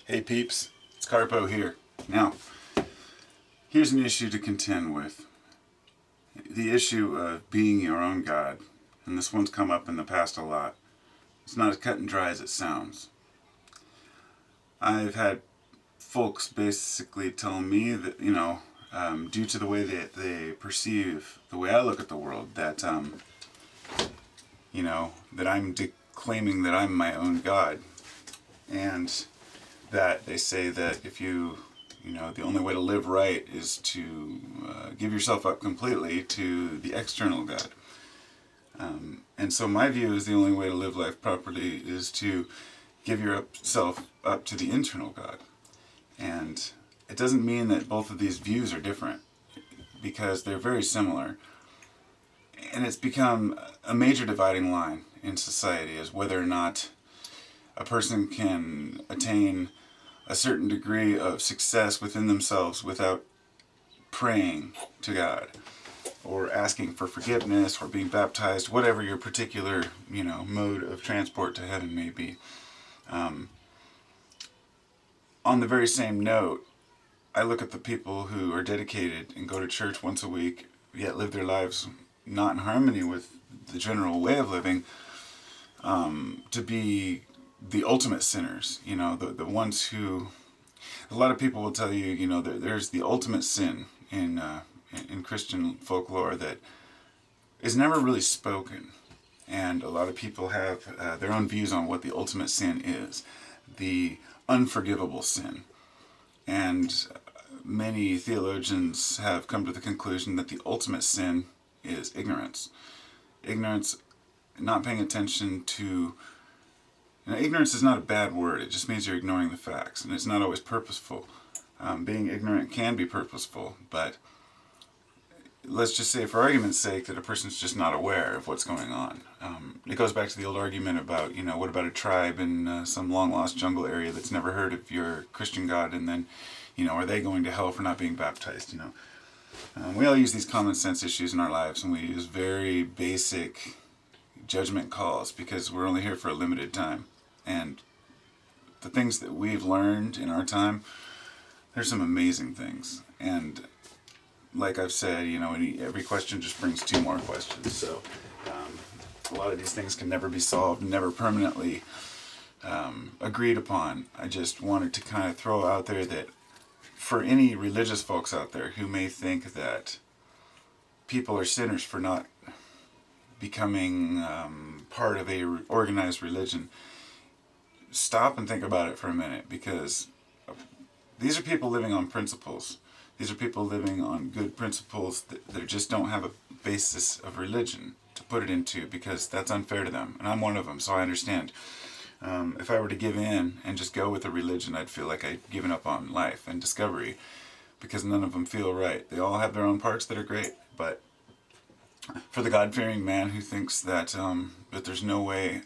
Hey peeps, it's Carpo here. Now, here's an issue to contend with. The issue of being your own God. And this one's come up in the past a lot. It's not as cut and dry as it sounds. I've had folks basically tell me that, due to the way that they perceive the way I look at the world, that, that I'm claiming that I'm my own God. And that they say that if the only way to live right is to give yourself up completely to the external God. And so my view is the only way to live life properly is to give yourself up to the internal God. And it doesn't mean that both of these views are different, because they're very similar. And it's become a major dividing line in society as whether or not a person can attain a certain degree of success within themselves without praying to God or asking for forgiveness or being baptized, whatever your particular, mode of transport to heaven may be. On the very same note, I look at the people who are dedicated and go to church once a week, yet live their lives not in harmony with the general way of living, to be the ultimate sinners. The ones who, a lot of people will tell you, there's the ultimate sin in Christian folklore that is never really spoken. And a lot of people have their own views on what the ultimate sin is. The unforgivable sin. And many theologians have come to the conclusion that the ultimate sin is ignorance. Ignorance, not paying attention to... ignorance is not a bad word, it just means you're ignoring the facts, and it's not always purposeful. Being ignorant can be purposeful, but let's just say, for argument's sake, that a person's just not aware of what's going on. It goes back to the old argument about, what about a tribe in some long-lost jungle area that's never heard of your Christian God, and then, are they going to hell for not being baptized, We all use these common sense issues in our lives, and we use very basic judgment calls because we're only here for a limited time. And the things that we've learned in our time, there's some amazing things. And like I've said, every question just brings two more questions. So a lot of these things can never be solved, never permanently agreed upon. I just wanted to kind of throw out there that for any religious folks out there who may think that people are sinners for not becoming part of a organized religion, stop and think about it for a minute, because these are people living on principles. These are people living on good principles that just don't have a basis of religion to put it into, because that's unfair to them. And I'm one of them, so I understand. If I were to give in and just go with a religion, I'd feel like I'd given up on life and discovery, because none of them feel right. They all have their own parts that are great, but for the God-fearing man who thinks that that there's no way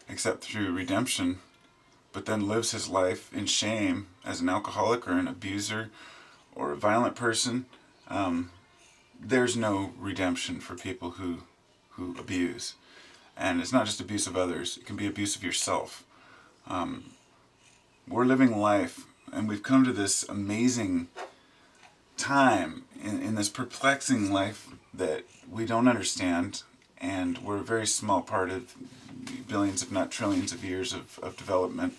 except through redemption, but then lives his life in shame as an alcoholic or an abuser or a violent person, there's no redemption for people who abuse. And it's not just abuse of others, it can be abuse of yourself. We're living life, and we've come to this amazing time in this perplexing life that we don't understand, and we're a very small part of billions, if not trillions of years of development.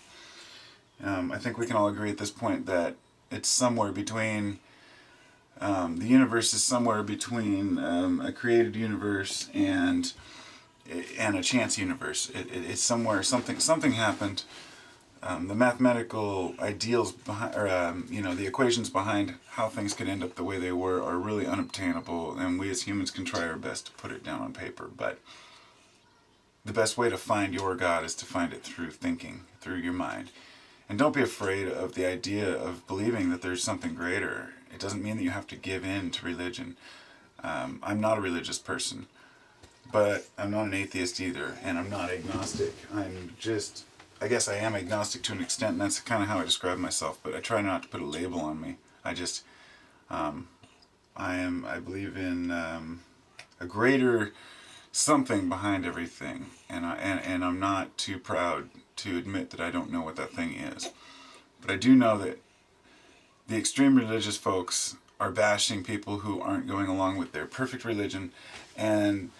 I think we can all agree at this point that it's somewhere between, the universe is somewhere between a created universe and a chance universe. It's somewhere, something happened. The mathematical ideals behind, or the equations behind how things could end up the way they were are really unobtainable, and we as humans can try our best to put it down on paper. But the best way to find your God is to find it through thinking, through your mind. And don't be afraid of the idea of believing that there's something greater. It doesn't mean that you have to give in to religion. I'm not a religious person, but I'm not an atheist either, and I'm not agnostic. I guess I am agnostic to an extent, and that's kind of how I describe myself, but I try not to put a label on me. I believe in a greater something behind everything, and I'm not too proud to admit that I don't know what that thing is. But But I do know that the extreme religious folks are bashing people who aren't going along with their perfect religion, and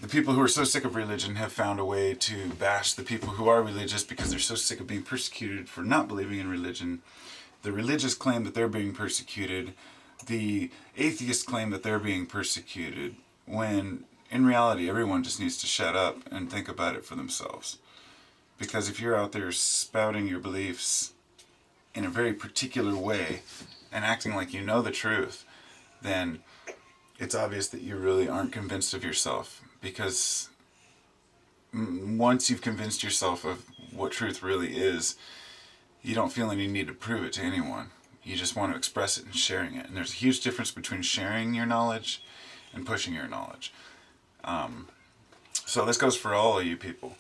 the people who are so sick of religion have found a way to bash the people who are religious because they're so sick of being persecuted for not believing in religion. The religious claim that they're being persecuted. The atheists claim that they're being persecuted, when in reality everyone just needs to shut up and think about it for themselves. Because if you're out there spouting your beliefs in a very particular way and acting like you know the truth, then it's obvious that you really aren't convinced of yourself. Because once you've convinced yourself of what truth really is, you don't feel any need to prove it to anyone. You just want to express it and sharing it. And there's a huge difference between sharing your knowledge and pushing your knowledge. So this goes for all of you people.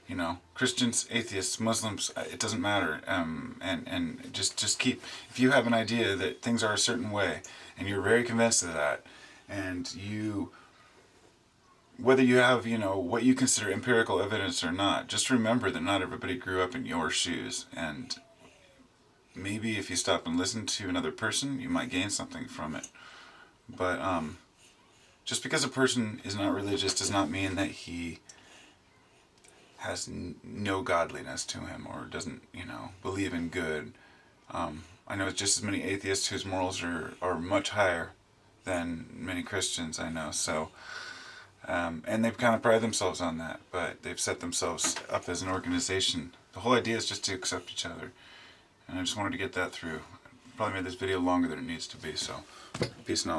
You know, Christians, atheists, Muslims, it doesn't matter. And just keep, if you have an idea that things are a certain way and you're very convinced of that, and you, whether you have, you know, what you consider empirical evidence or not, just remember that not everybody grew up in your shoes. And maybe if you stop and listen to another person, you might gain something from it. But just because a person is not religious does not mean that he has no godliness to him or doesn't, you know, believe in good. I know just as many atheists whose morals are much higher than many Christians I know. So, and they've kind of pride themselves on that, but they've set themselves up as an organization. The whole idea is just to accept each other. And I just wanted to get that through. Probably made this video longer than it needs to be, so peace and all.